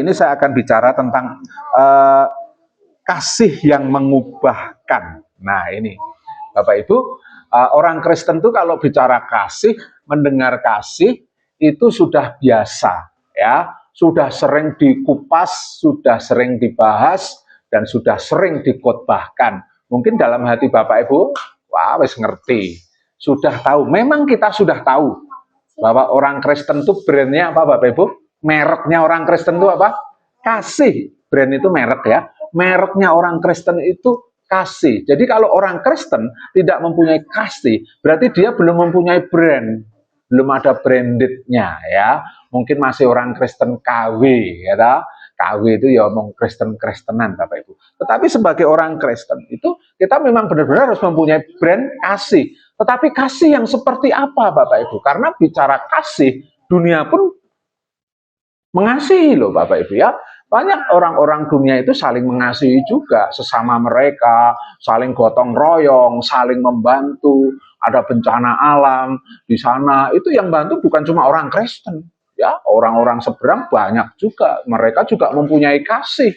Ini saya akan bicara tentang kasih yang mengubahkan. Nah ini Bapak Ibu, orang Kristen tuh kalau bicara kasih, mendengar kasih itu sudah biasa, ya, sudah sering dikupas, sudah sering dibahas, dan sudah sering dikotbahkan. Mungkin dalam hati Bapak Ibu, wah wis ngerti, sudah tahu. Memang kita sudah tahu bahwa orang Kristen itu brandnya apa Bapak Ibu? Mereknya orang Kristen itu apa? Kasih. Brand itu merek ya. Mereknya orang Kristen itu kasih. Jadi kalau orang Kristen tidak mempunyai kasih, berarti dia belum mempunyai brand. Belum ada brandednya ya. Mungkin masih orang Kristen KW ya. KW itu ya omong Kristen-Kristenan Bapak Ibu. Tetapi sebagai orang Kristen itu kita memang benar-benar harus mempunyai brand kasih. Tetapi kasih yang seperti apa Bapak Ibu? Karena bicara kasih, dunia pun mengasihi loh Bapak Ibu ya. Banyak orang-orang dunia itu saling mengasihi juga sesama mereka, saling gotong royong, saling membantu. Ada bencana alam di sana, itu yang bantu bukan cuma orang Kristen, ya orang-orang seberang banyak juga. Mereka juga mempunyai kasih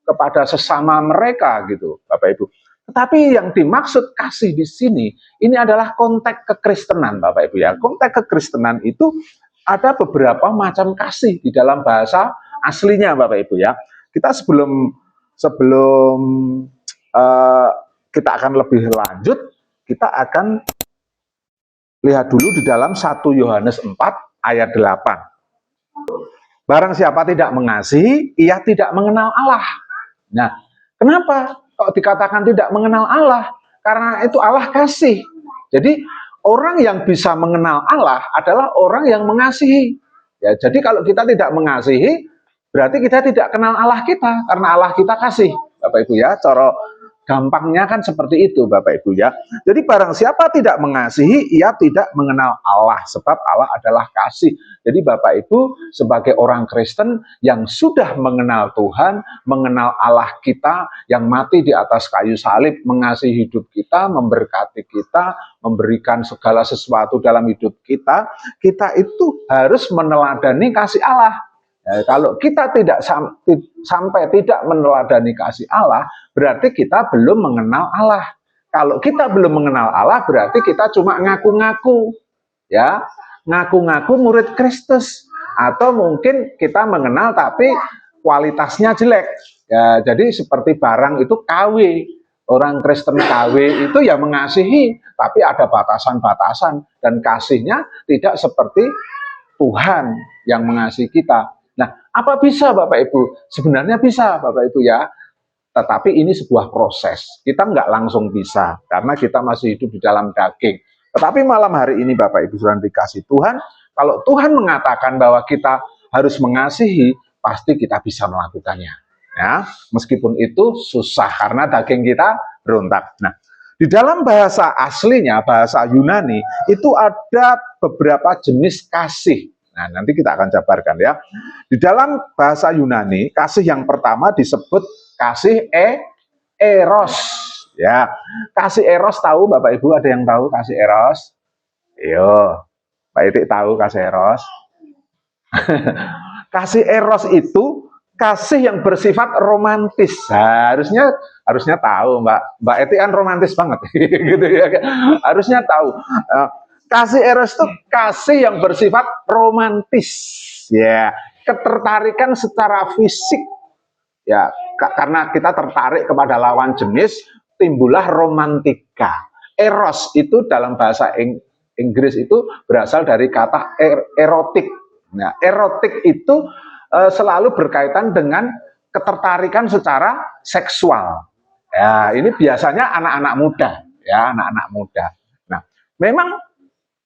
kepada sesama mereka gitu, Bapak Ibu. Tetapi yang dimaksud kasih di sini, ini adalah konteks kekristenan, Bapak Ibu ya. Konteks kekristenan itu ada beberapa macam kasih di dalam bahasa aslinya Bapak Ibu ya. Kita sebelum kita akan lebih lanjut, kita akan lihat dulu di dalam 1 Yohanes 4 ayat 8. Barang siapa tidak mengasihi, ia tidak mengenal Allah. Nah, kenapa kok dikatakan tidak mengenal Allah? Karena itu Allah kasih. Jadi orang yang bisa mengenal Allah adalah orang yang mengasihi. Ya, jadi kalau kita tidak mengasihi, berarti kita tidak kenal Allah kita, karena Allah kita kasih, Bapak Ibu ya. Cara gampangnya kan seperti itu, Bapak Ibu ya. Jadi barang siapa tidak mengasihi, ia tidak mengenal Allah, sebab Allah adalah kasih. Jadi Bapak Ibu sebagai orang Kristen yang sudah mengenal Tuhan, mengenal Allah kita yang mati di atas kayu salib, mengasihi hidup kita, memberkati kita, memberikan segala sesuatu dalam hidup kita, kita itu harus meneladani kasih Allah. Ya, kalau kita tidak sampai tidak meneladani kasih Allah, berarti kita belum mengenal Allah. Kalau kita belum mengenal Allah, berarti kita cuma ngaku-ngaku, ya, ngaku-ngaku murid Kristus, atau mungkin kita mengenal tapi kualitasnya jelek. Ya, jadi seperti barang itu KW, orang Kristen KW itu ya mengasihi, tapi ada batasan-batasan dan kasihnya tidak seperti Tuhan yang mengasihi kita. Nah, apa bisa Bapak Ibu? Sebenarnya bisa Bapak Ibu ya. Tetapi ini sebuah proses. Kita nggak langsung bisa, karena kita masih hidup di dalam daging. Tetapi malam hari ini Bapak Ibu sudah dikasih Tuhan, kalau Tuhan mengatakan bahwa kita harus mengasihi, pasti kita bisa melakukannya. Ya, meskipun itu susah, karena daging kita berontak. Nah, di dalam bahasa aslinya, bahasa Yunani, itu ada beberapa jenis kasih. Nah, nanti kita akan jabarkan ya. Di dalam bahasa Yunani, kasih yang pertama disebut kasih eros. Ya, kasih eros tahu Bapak Ibu, ada yang tahu kasih eros? Yo, Pak Itik tahu kasih eros? Kasih eros itu kasih yang bersifat romantis. Harusnya tahu Mbak Eti kan romantis banget gitu ya. Harusnya tahu. Kasih eros itu kasih yang bersifat romantis, ya, ketertarikan secara fisik, ya, karena kita tertarik kepada lawan jenis, timbullah romantika. Eros itu dalam bahasa Inggris itu berasal dari kata erotik. Nah, erotik itu selalu berkaitan dengan ketertarikan secara seksual. Ya, ini biasanya anak-anak muda, ya, anak-anak muda. Nah, memang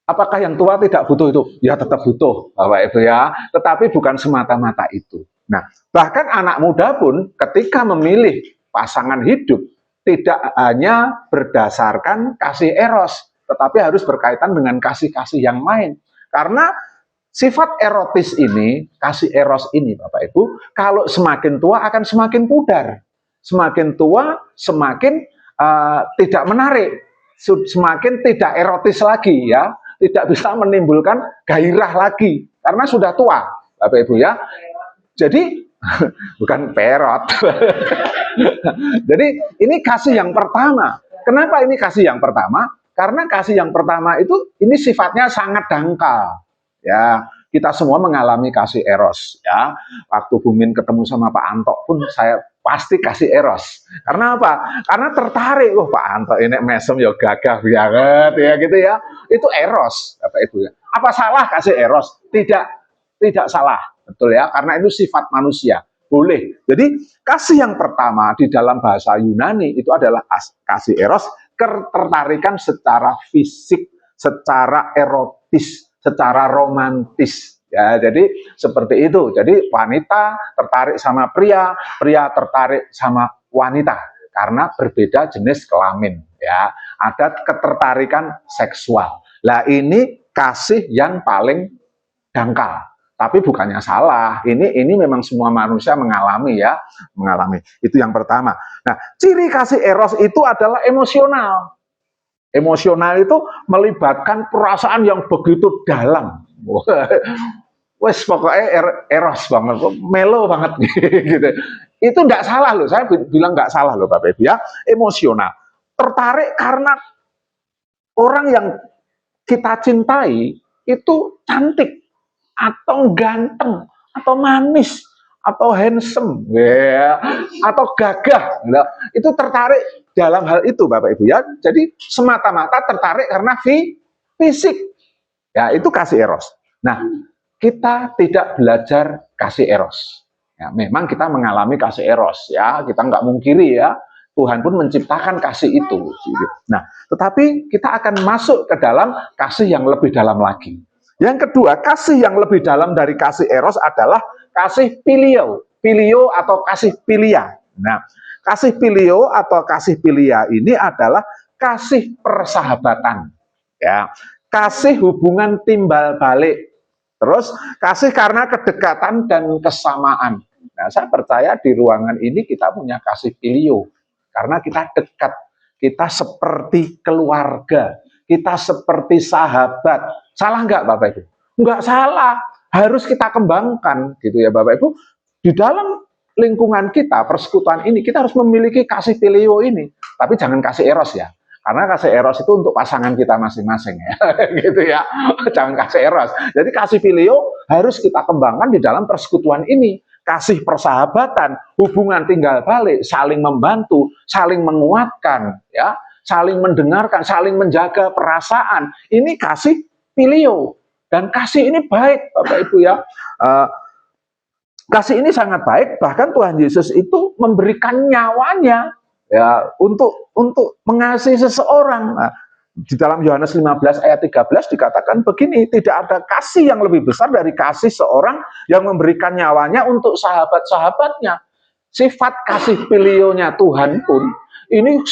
apakah yang tua tidak butuh itu? Ya tetap butuh, Bapak Ibu ya. Tetapi bukan semata-mata itu. Nah, bahkan anak muda pun ketika memilih pasangan hidup tidak hanya berdasarkan kasih eros, tetapi harus berkaitan dengan kasih-kasih yang lain. Karena sifat erotis ini, kasih eros ini, Bapak Ibu, kalau semakin tua akan semakin pudar. Semakin tua, semakin tidak menarik. Semakin tidak erotis lagi ya. Tidak bisa menimbulkan gairah lagi karena sudah tua, Bapak Ibu ya. Jadi bukan perot. Jadi ini kasih yang pertama. Kenapa ini kasih yang pertama? Karena kasih yang pertama itu ini sifatnya sangat dangkal. Ya, kita semua mengalami kasih eros. Ya, waktu Bumin ketemu sama Pak Anto pun saya pasti kasih eros. Karena apa? Karena tertarik. Oh, Pak Anto ini mesem ya gagah banget ya gitu ya. Itu eros, Bapak Ibu ya. Apa salah kasih eros? Tidak salah, betul ya. Karena itu sifat manusia. Boleh. Jadi kasih yang pertama di dalam bahasa Yunani itu adalah kasih eros, ketertarikan secara fisik, secara erotis, secara romantis. Ya, jadi seperti itu. Jadi wanita tertarik sama pria, pria tertarik sama wanita karena berbeda jenis kelamin. Ya, ada ketertarikan seksual. Lah ini kasih yang paling dangkal. Tapi bukannya salah. Ini memang semua manusia mengalami ya, mengalami. Itu yang pertama. Nah, ciri kasih eros itu adalah emosional. Emosional itu melibatkan perasaan yang begitu dalam. Wes pokoknya eros banget, melo banget gitu. Itu enggak salah loh, saya bilang enggak salah loh Bapak Ibu ya. Emosional. Tertarik karena orang yang kita cintai itu cantik atau ganteng atau manis atau handsome ya, atau gagah ya. Itu tertarik dalam hal itu Bapak Ibu ya. Jadi semata-mata tertarik karena fisik ya, itu kasih eros. Nah, kita tidak belajar kasih eros ya, memang kita mengalami kasih eros ya, kita nggak mungkiri ya, Tuhan pun menciptakan kasih itu. Nah, tetapi kita akan masuk ke dalam kasih yang lebih dalam lagi. Yang kedua, kasih yang lebih dalam dari kasih eros adalah kasih filio. Filio atau kasih filia. Nah, kasih filio atau kasih filia ini adalah kasih persahabatan. Ya, kasih hubungan timbal balik. Terus kasih karena kedekatan dan kesamaan. Nah, saya percaya di ruangan ini kita punya kasih filio. Karena kita dekat, kita seperti keluarga, kita seperti sahabat. Salah nggak Bapak Ibu? Nggak salah, harus kita kembangkan gitu ya Bapak Ibu. Di dalam lingkungan kita, persekutuan ini, kita harus memiliki kasih filio ini. Tapi jangan kasih eros ya. Karena kasih eros itu untuk pasangan kita masing-masing ya, gitu ya. Jangan kasih eros. Jadi kasih filio harus kita kembangkan di dalam persekutuan ini. Kasih persahabatan, hubungan tinggal balik, saling membantu, saling menguatkan, ya, saling mendengarkan, saling menjaga perasaan. Ini kasih filio. Dan kasih ini baik, Bapak Ibu ya. Kasih ini sangat baik. Bahkan Tuhan Yesus itu memberikan nyawanya ya untuk mengasihi seseorang. Nah, di dalam Yohanes 15 ayat 13 dikatakan begini, tidak ada kasih yang lebih besar dari kasih seorang yang memberikan nyawanya untuk sahabat-sahabatnya. Sifat kasih filionya Tuhan pun ini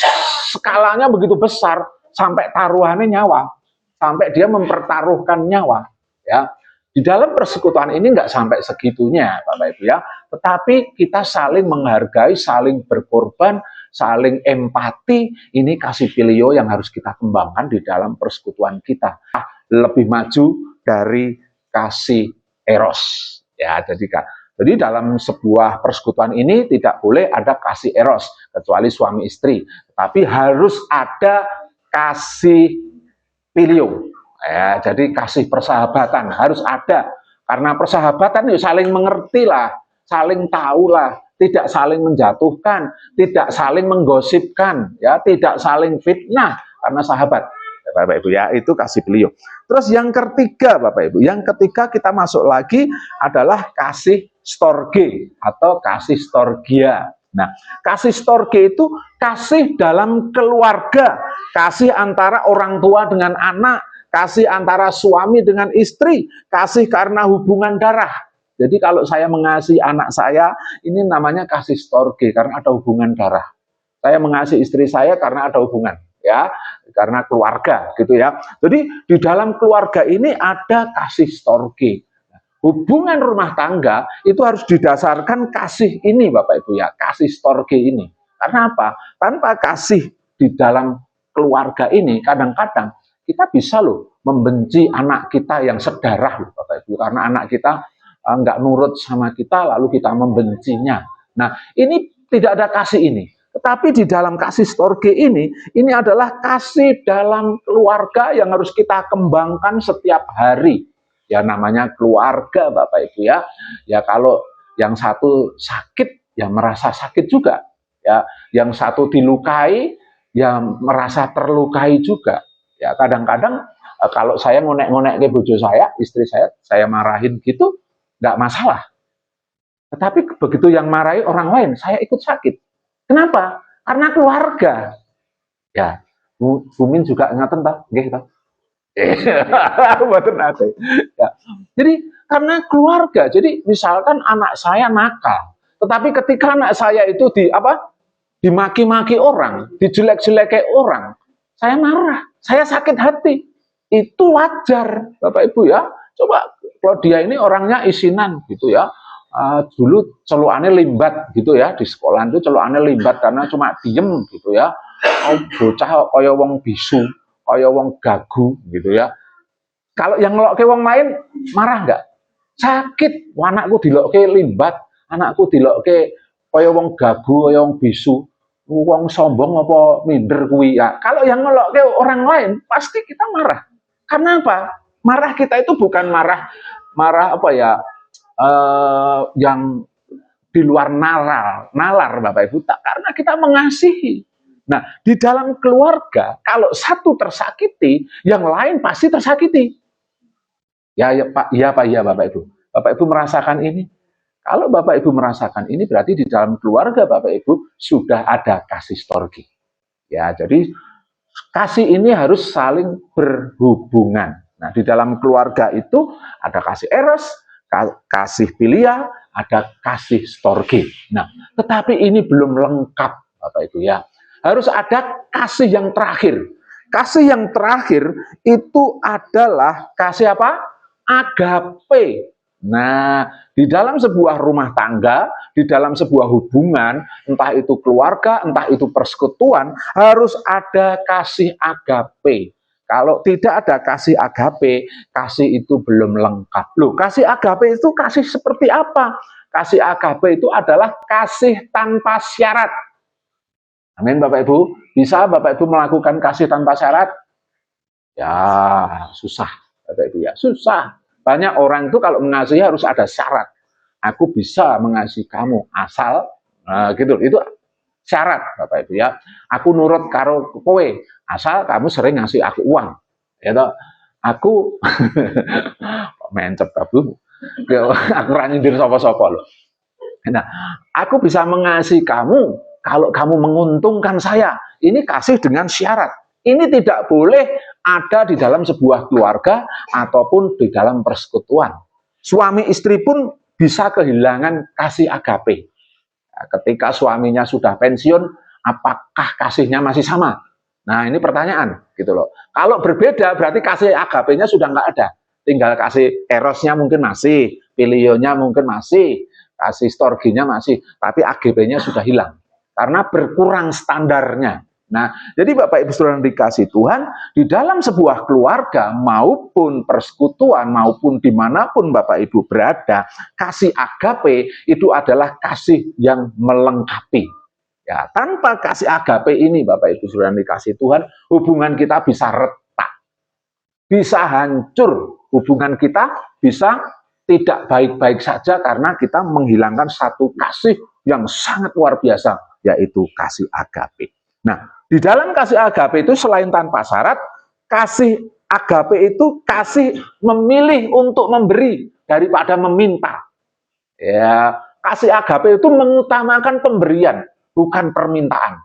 skalanya begitu besar sampai taruhannya nyawa, sampai dia mempertaruhkan nyawa. Ya, di dalam persekutuan ini nggak sampai segitunya, Bapak Ibu ya. Tetapi kita saling menghargai, saling berkorban, saling empati. Ini kasih filio yang harus kita kembangkan di dalam persekutuan kita. Lebih maju dari kasih eros. Ya, jadi dalam sebuah persekutuan ini tidak boleh ada kasih eros kecuali suami istri. Tapi harus ada kasih filio. Ya, jadi kasih persahabatan harus ada, karena persahabatan ya saling mengerti lah, saling tahu lah, tidak saling menjatuhkan, tidak saling menggosipkan, ya, tidak saling fitnah, karena sahabat, Bapak Ibu ya, itu kasih beliau. Terus yang ketiga Bapak Ibu, yang ketiga kita masuk lagi adalah kasih storge atau kasih storgia. Nah, kasih storge itu kasih dalam keluarga, kasih antara orang tua dengan anak, kasih antara suami dengan istri, kasih karena hubungan darah. Jadi kalau saya mengasihi anak saya, ini namanya kasih storge karena ada hubungan darah. Saya mengasihi istri saya karena ada hubungan, ya, karena keluarga, gitu ya. Jadi di dalam keluarga ini ada kasih storge. Hubungan rumah tangga itu harus didasarkan kasih ini, Bapak Ibu ya, kasih storge ini. Karena apa? Tanpa kasih di dalam keluarga ini, kadang-kadang kita bisa loh membenci anak kita yang sedarah loh Bapak Ibu, karena anak kita nggak nurut sama kita, lalu kita membencinya. Nah, ini tidak ada kasih ini. Tetapi di dalam kasih storge ini adalah kasih dalam keluarga yang harus kita kembangkan setiap hari. Ya namanya keluarga Bapak Ibu ya. Ya kalau yang satu sakit, ya merasa sakit juga. Ya, yang satu dilukai, ya merasa terlukai juga. Ya kadang-kadang kalau saya ngonek-ngonek ke bojo saya, istri saya marahin gitu, nggak masalah. Tetapi begitu yang marahi orang lain, saya ikut sakit. Kenapa? Karena keluarga. Ya, Bumin juga ngeten ta, nggih ta. Mboten nate. Ya. Jadi karena keluarga. Jadi misalkan anak saya nakal, tetapi ketika anak saya itu dimaki-maki orang, dijelek-jeleki orang, saya marah, saya sakit hati. Itu wajar, Bapak Ibu ya. Coba kalau dia ini orangnya isinan gitu ya. Dulu celukannya limbat gitu ya, di sekolah itu celukannya limbat karena cuma diem gitu ya. Bocah kaya wong bisu, kaya wong gagu gitu ya. Kalau yang ngelokke wong lain marah nggak? Sakit, anakku dilokke limbat, anakku dilokke kaya wong gagu, kaya wong bisu, wong sombong apa minder kuwi ya. Kalau yang ngelokke orang lain pasti kita marah. Karena apa? Marah kita itu bukan marah apa ya? Yang di luar nalar Bapak Ibu, karena kita mengasihi. Nah, di dalam keluarga kalau satu tersakiti, yang lain pasti tersakiti. Ya Pak, ya Pak, ya Bapak Ibu. Bapak Ibu merasakan ini? Kalau Bapak Ibu merasakan ini, berarti di dalam keluarga Bapak Ibu sudah ada kasih storge. Ya, jadi kasih ini harus saling berhubungan. Nah, di dalam keluarga itu ada kasih eros, kasih filia, ada kasih storge. Nah, tetapi ini belum lengkap, Bapak Ibu ya. Harus ada kasih yang terakhir. Kasih yang terakhir itu adalah kasih apa? Agape. Nah, di dalam sebuah rumah tangga, di dalam sebuah hubungan, entah itu keluarga, entah itu persekutuan, harus ada kasih agape. Kalau tidak ada kasih agape, kasih itu belum lengkap. Loh, kasih agape itu kasih seperti apa? Kasih agape itu adalah kasih tanpa syarat. Amin Bapak Ibu. Bisa Bapak Ibu melakukan kasih tanpa syarat? Ya, susah Bapak Ibu ya. Susah. Banyak orang itu kalau mengasihi harus ada syarat. Aku bisa mengasihi kamu asal, gitu. Itu syarat Bapak Ibu ya. Aku nurut karo kowe asal kamu sering ngasih aku uang. Ya toh. Aku mencep Bu. Aku ra nyindir sapa-sapa loh. Nah, aku bisa mengasihi kamu kalau kamu menguntungkan saya. Ini kasih dengan syarat. Ini tidak boleh ada di dalam sebuah keluarga ataupun di dalam persekutuan. Suami istri pun bisa kehilangan kasih agape. Ketika suaminya sudah pensiun, apakah kasihnya masih sama? Nah, ini pertanyaan gitu loh. Kalau berbeda berarti kasih agapenya sudah nggak ada. Tinggal kasih erosnya mungkin masih, filionya mungkin masih, kasih storginya masih, tapi agapenya sudah hilang. Karena berkurang standarnya. Nah, jadi Bapak Ibu Saudara dikasih Tuhan, di dalam sebuah keluarga maupun persekutuan maupun dimanapun Bapak Ibu berada, kasih agape itu adalah kasih yang melengkapi. Ya, tanpa kasih agape ini Bapak Ibu Saudara dikasih Tuhan, hubungan kita bisa retak, bisa hancur, hubungan kita bisa tidak baik-baik saja karena kita menghilangkan satu kasih yang sangat luar biasa, yaitu kasih agape. Nah, di dalam kasih agape itu selain tanpa syarat, kasih agape itu kasih memilih untuk memberi daripada meminta. Ya, kasih agape itu mengutamakan pemberian, bukan permintaan.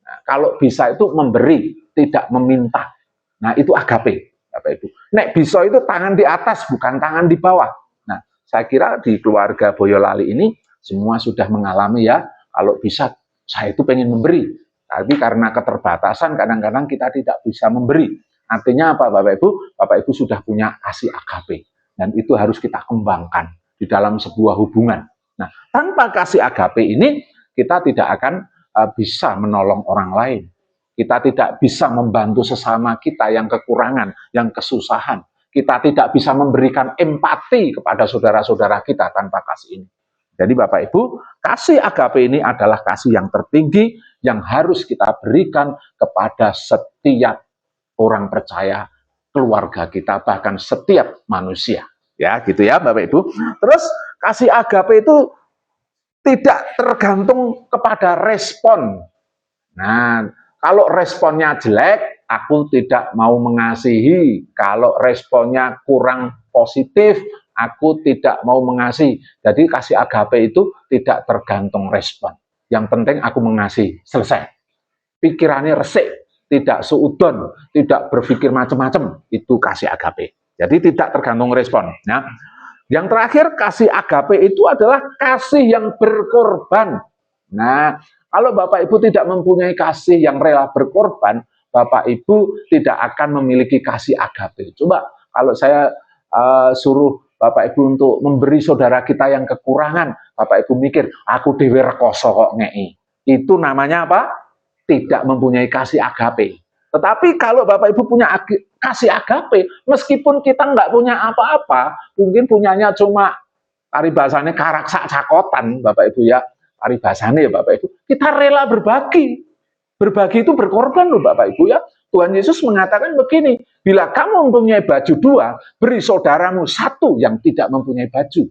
Nah, kalau bisa itu memberi, tidak meminta. Nah, itu agape, Bapak Ibu. Nek bisa itu tangan di atas, bukan tangan di bawah. Nah, saya kira di keluarga Boyolali ini semua sudah mengalami ya, kalau bisa saya itu pengen memberi. Tapi karena keterbatasan kadang-kadang kita tidak bisa memberi. Artinya apa Bapak Ibu? Bapak Ibu sudah punya kasih agape. Dan itu harus kita kembangkan di dalam sebuah hubungan. Nah, tanpa kasih agape ini, kita tidak akan bisa menolong orang lain. Kita tidak bisa membantu sesama kita yang kekurangan, yang kesusahan. Kita tidak bisa memberikan empati kepada saudara-saudara kita tanpa kasih ini. Jadi Bapak Ibu, kasih agape ini adalah kasih yang tertinggi yang harus kita berikan kepada setiap orang percaya, keluarga kita, bahkan setiap manusia. Ya, gitu ya Bapak Ibu. Terus kasih agape itu tidak tergantung kepada respon. Nah, kalau responnya jelek, aku tidak mau mengasihi. Kalau responnya kurang positif, aku tidak mau mengasihi. Jadi kasih agape itu tidak tergantung respon. Yang penting aku mengasihi, selesai. Pikirannya resik, tidak suudon, tidak berpikir macam-macam, itu kasih agape. Jadi tidak tergantung respon. Nah, yang terakhir, kasih agape itu adalah kasih yang berkorban. Nah, kalau Bapak Ibu tidak mempunyai kasih yang rela berkorban, Bapak Ibu tidak akan memiliki kasih agape. Coba kalau saya suruh Bapak Ibu untuk memberi saudara kita yang kekurangan, Bapak Ibu mikir, aku dewe rekoso kok ngei. Itu namanya apa? Tidak mempunyai kasih agape. Tetapi kalau Bapak Ibu punya kasih agape, meskipun kita nggak punya apa-apa, mungkin punyanya cuma paribasane karaksak cakotan, Bapak Ibu ya, paribasane ya Bapak Ibu, kita rela berbagi. Berbagi itu berkorban loh Bapak Ibu ya. Tuhan Yesus mengatakan begini, bila kamu mempunyai baju dua, beri saudaramu satu yang tidak mempunyai baju.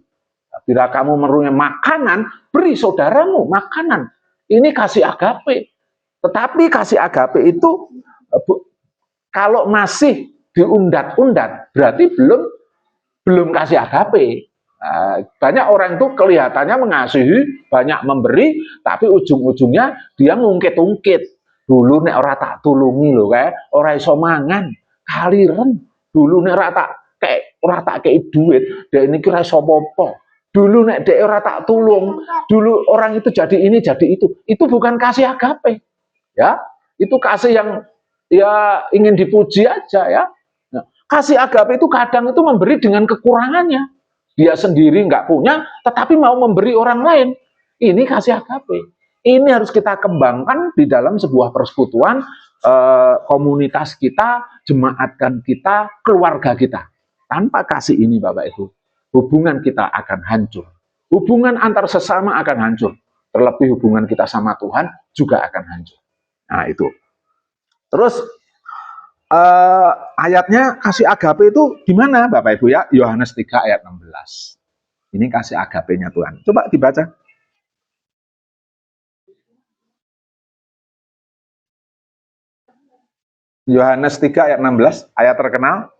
Bila kamu mempunyai makanan, beri saudaramu makanan. Ini kasih agape. Tetapi kasih agape itu kalau masih diundat-undat, berarti belum kasih agape. Banyak orang itu kelihatannya mengasihi, banyak memberi, tapi ujung-ujungnya dia ngungkit-ungkit. Dulu nek ora tak tulungi lho kae, ora iso mangan, kaliren. Dulu nek ora tak kei duit, dek niki ora iso apa-apa. Dulu nek dek ora tak tulung, dulu orang itu jadi ini jadi itu. Itu bukan kasih agape. Ya, itu kasih yang ya ingin dipuji aja ya. Nah, kasih agape itu kadang itu memberi dengan kekurangannya. Dia sendiri nggak punya, tetapi mau memberi orang lain. Ini kasih agape. Ini harus kita kembangkan di dalam sebuah persekutuan, komunitas kita, jemaat kita, keluarga kita. Tanpa kasih ini Bapak Ibu, hubungan kita akan hancur. Hubungan antar sesama akan hancur. Terlebih hubungan kita sama Tuhan juga akan hancur. Nah itu. Terus ayatnya kasih agape itu gimana Bapak Ibu ya? Yohanes 3 ayat 16. Ini kasih agapenya Tuhan. Coba dibaca. Yohanes 3 ayat 16, ayat terkenal.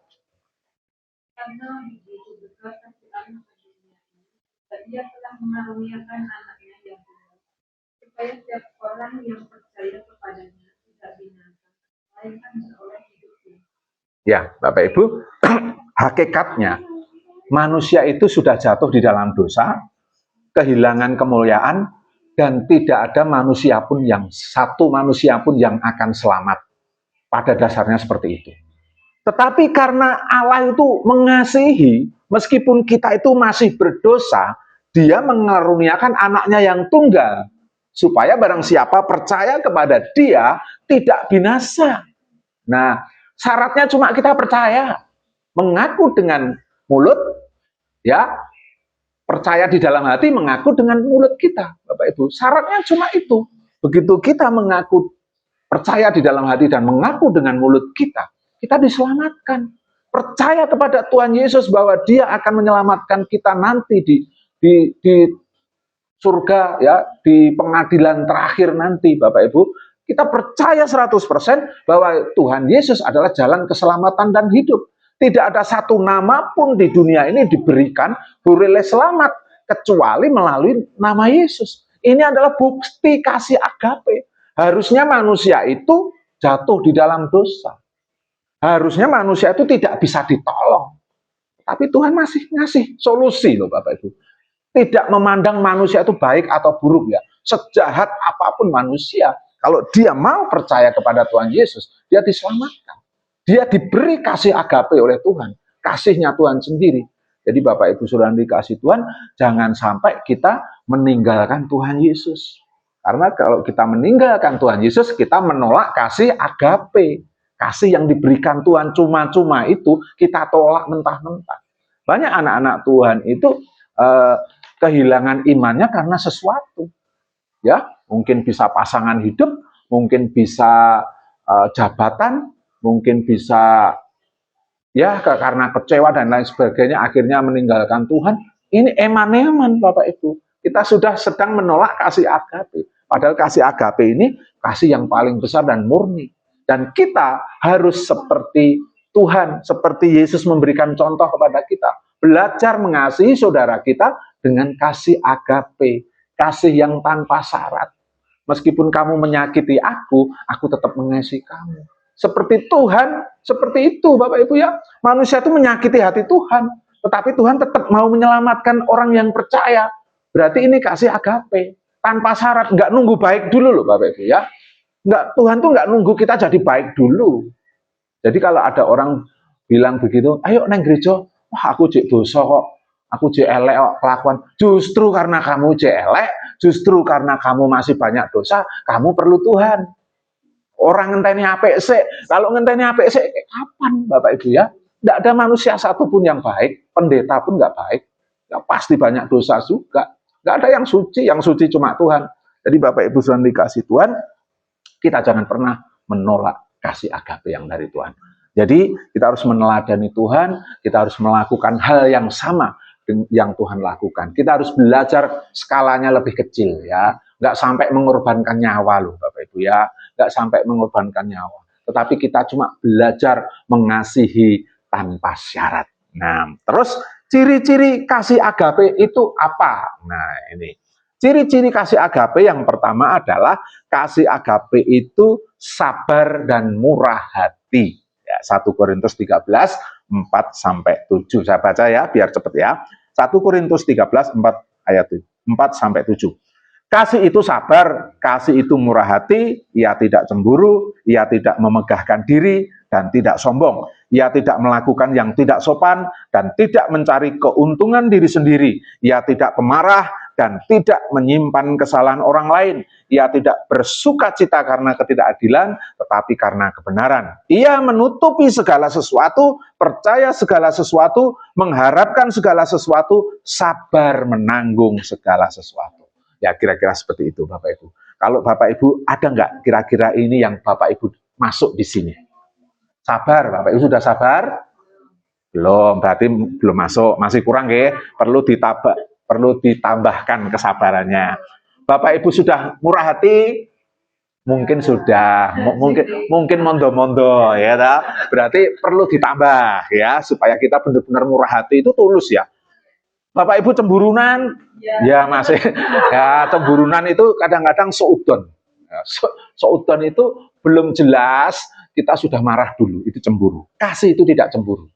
Karena begitu besar kasih Allah pada dunia ini, Dia telah mengaruniakan anaknya yang tunggal, supaya setiap orang yang percaya kepadanya tidak binasa, melainkan beroleh hidup. Ya, Bapak Ibu, hakikatnya manusia itu sudah jatuh di dalam dosa, kehilangan kemuliaan, dan tidak ada manusia pun yang akan selamat. Pada dasarnya seperti itu. Tetapi karena Allah itu mengasihi, meskipun kita itu masih berdosa, Dia mengaruniakan anaknya yang tunggal, supaya barang siapa percaya kepada Dia tidak binasa. Nah, syaratnya cuma kita percaya, mengaku dengan mulut, ya, percaya di dalam hati, mengaku dengan mulut kita, Bapak Ibu. Syaratnya cuma itu. Begitu kita mengaku percaya di dalam hati dan mengaku dengan mulut kita, kita diselamatkan. Percaya kepada Tuhan Yesus bahwa Dia akan menyelamatkan kita nanti di surga, ya, di pengadilan terakhir nanti, Bapak Ibu. Kita percaya 100% bahwa Tuhan Yesus adalah jalan keselamatan dan hidup. Tidak ada satu nama pun di dunia ini diberikan boleh selamat kecuali melalui nama Yesus. Ini adalah bukti kasih agape. Harusnya manusia itu jatuh di dalam dosa. Harusnya manusia itu tidak bisa ditolong. Tapi Tuhan masih ngasih solusi loh Bapak Ibu. Tidak memandang manusia itu baik atau buruk ya. Sejahat apapun manusia, kalau dia mau percaya kepada Tuhan Yesus, dia diselamatkan. Dia diberi kasih agape oleh Tuhan. Kasihnya Tuhan sendiri. Jadi Bapak Ibu Saudara dikasih Tuhan, jangan sampai kita meninggalkan Tuhan Yesus. Karena kalau kita meninggalkan Tuhan Yesus, kita menolak kasih agape. Kasih yang diberikan Tuhan cuma-cuma itu kita tolak mentah-mentah. Banyak anak-anak Tuhan itu kehilangan imannya karena sesuatu. Ya, mungkin bisa pasangan hidup, mungkin bisa jabatan, mungkin bisa ya karena kecewa dan lain sebagainya akhirnya meninggalkan Tuhan. Ini eman-eman Bapak Ibu. Kita sudah sedang menolak kasih agape. Padahal kasih agape ini kasih yang paling besar dan murni. Dan kita harus seperti Tuhan, seperti Yesus memberikan contoh kepada kita. Belajar mengasihi saudara kita dengan kasih agape. Kasih yang tanpa syarat. Meskipun kamu menyakiti aku tetap mengasihi kamu. Seperti Tuhan, seperti itu Bapak Ibu ya. Manusia itu menyakiti hati Tuhan. Tetapi Tuhan tetap mau menyelamatkan orang yang percaya. Berarti ini kasih agape. Tanpa syarat, nggak nunggu baik dulu loh Bapak Ibu ya. Tuhan tuh nggak nunggu kita jadi baik dulu. Jadi kalau ada orang bilang begitu, ayo neng gereja, wah aku cek dosa kok, aku cek elek kok kelakuan. Justru karena kamu cek elek, justru karena kamu masih banyak dosa, kamu perlu Tuhan. Orang ngenteni apik sik, kalau ngenteni apik sik kapan Bapak Ibu ya? Tidak ada manusia satupun yang baik, pendeta pun nggak baik, ya pasti banyak dosa juga. Nggak ada yang suci cuma Tuhan. Jadi Bapak Ibu sudah dikasih Tuhan, kita jangan pernah menolak kasih agape yang dari Tuhan. Jadi kita harus meneladani Tuhan, kita harus melakukan hal yang sama yang Tuhan lakukan. Kita harus belajar skalanya lebih kecil ya, nggak sampai mengorbankan nyawa loh Bapak Ibu ya, nggak sampai mengorbankan nyawa. Tetapi kita cuma belajar mengasihi tanpa syarat. Nah, terus ciri-ciri kasih agape itu apa? Nah, ini. Ciri-ciri kasih agape yang pertama adalah kasih agape itu sabar dan murah hati. Ya, 1 Korintus 13, 4-7. Saya baca ya, biar cepat ya. 1 Korintus 13, 4-7. Kasih itu sabar, kasih itu murah hati, ia tidak cemburu, ia tidak memegahkan diri, dan tidak sombong. Ia tidak melakukan yang tidak sopan, dan tidak mencari keuntungan diri sendiri. Ia tidak pemarah, dan tidak menyimpan kesalahan orang lain. Ia tidak bersuka cita karena ketidakadilan, tetapi karena kebenaran. Ia menutupi segala sesuatu, percaya segala sesuatu, mengharapkan segala sesuatu, sabar menanggung segala sesuatu. Ya kira-kira seperti itu Bapak Ibu. Kalau Bapak Ibu ada nggak kira-kira ini yang Bapak Ibu masuk di sini? Sabar, Bapak Ibu sudah sabar? Belum, berarti belum masuk, masih kurang ya. Perlu ditambahkan kesabarannya. Bapak Ibu sudah murah hati? Mungkin sudah, mungkin mondo-mondo ya, berarti perlu ditambah ya supaya kita benar-benar murah hati itu tulus ya. Bapak Ibu cemburunan? Ya masih. Ya cemburunan itu kadang-kadang seudon. Seudon itu belum jelas, kita sudah marah dulu, itu cemburu. Kasih itu tidak cemburu.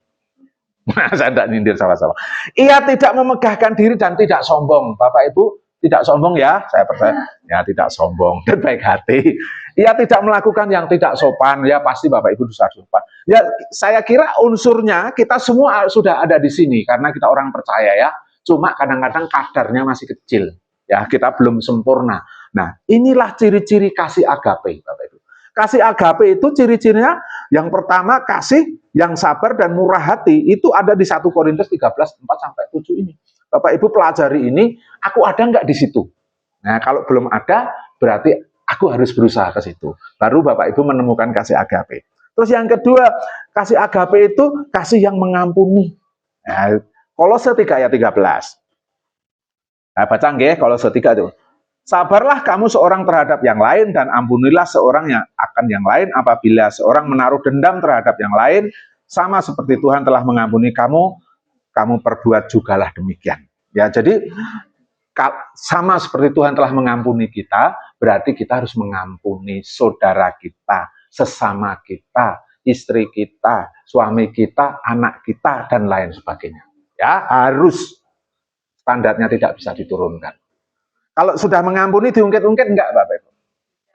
Saya tidak nyindir sama-sama. Ia tidak memegahkan diri dan tidak sombong. Bapak Ibu tidak sombong ya, saya percaya. Ya tidak sombong dan baik hati. Ia tidak melakukan yang tidak sopan. Ya pasti Bapak Ibu bisa sopan. Ya saya kira unsurnya kita semua sudah ada di sini karena kita orang percaya ya. Cuma kadang-kadang kadarnya masih kecil. Ya kita belum sempurna. Nah inilah ciri-ciri kasih agape Bapak Ibu. Kasih agape itu ciri-cirinya yang pertama kasih yang sabar dan murah hati itu ada di 1 Korintus 13, 4-7 ini. Bapak Ibu pelajari ini, aku ada nggak di situ? Nah kalau belum ada, berarti aku harus berusaha ke situ. Baru Bapak Ibu menemukan kasih agape. Terus yang kedua, kasih agape itu kasih yang mengampuni. Nah, Kolose 3 ayat 13. Nah, baca nggih Kolose 3 itu. Sabarlah kamu seorang terhadap yang lain dan ampunilah seorang yang akan yang lain apabila seorang menaruh dendam terhadap yang lain, sama seperti Tuhan telah mengampuni kamu, kamu perbuat jugalah demikian. Ya, jadi sama seperti Tuhan telah mengampuni kita, berarti kita harus mengampuni saudara kita, sesama kita, istri kita, suami kita, anak kita dan lain sebagainya. Ya, harus standarnya tidak bisa diturunkan. Kalau sudah mengampuni diungkit-ungkit enggak Bapak Ibu?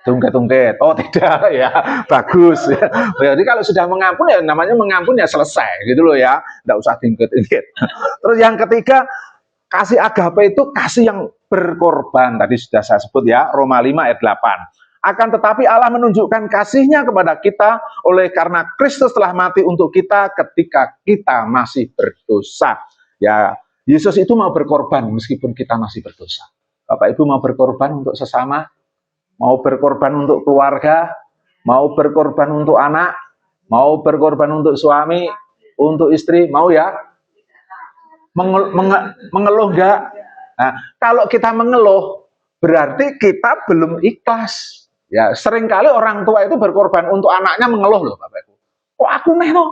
Diungkit-ungkit. Oh tidak ya, bagus. Jadi kalau sudah mengampuni ya namanya mengampuni ya selesai gitu loh ya. Enggak usah diungkit-ungkit. Terus yang ketiga, kasih agape itu kasih yang berkorban. Tadi sudah saya sebut ya, Roma 5 ayat 8. Akan tetapi Allah menunjukkan kasih-Nya kepada kita oleh karena Kristus telah mati untuk kita ketika kita masih berdosa. Ya, Yesus itu mau berkorban meskipun kita masih berdosa. Bapak Ibu mau berkorban untuk sesama, mau berkorban untuk keluarga, mau berkorban untuk anak, mau berkorban untuk suami, untuk istri, mau ya? Mengeluh enggak? Nah, kalau kita mengeluh, berarti kita belum ikhlas. Ya, seringkali orang tua itu berkorban untuk anaknya mengeluh loh, Bapak Ibu. Kok aku nih loh?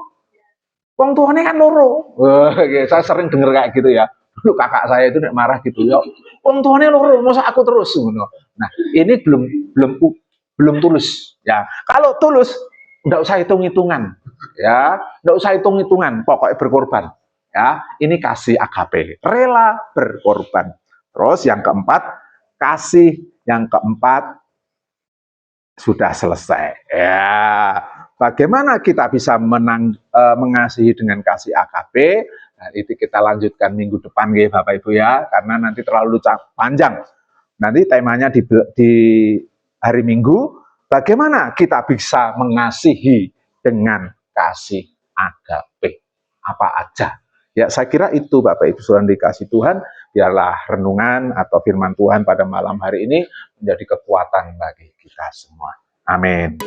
Wong tuane kan loro. Wah, saya sering dengar kayak gitu ya. Dulu kakak saya itu marah gitu ya. Wong tuane loro, masa aku terus ngono. Nah, ini belum tulus ya. Kalau tulus enggak usah hitung-hitungan. Ya, enggak usah hitung-hitungan, pokoknya berkorban. Ya, ini kasih agape, rela berkorban. Terus yang keempat, kasih yang keempat sudah selesai. Ya, bagaimana kita bisa mengasihi dengan kasih agape? Nah, itu kita lanjutkan minggu depan ya Bapak Ibu ya, karena nanti terlalu panjang. Nanti temanya di hari Minggu, bagaimana kita bisa mengasihi dengan kasih agape? Apa aja? Ya, saya kira itu Bapak Ibu Saudara dikasih Tuhan, biarlah renungan atau firman Tuhan pada malam hari ini menjadi kekuatan bagi kita semua. Amin.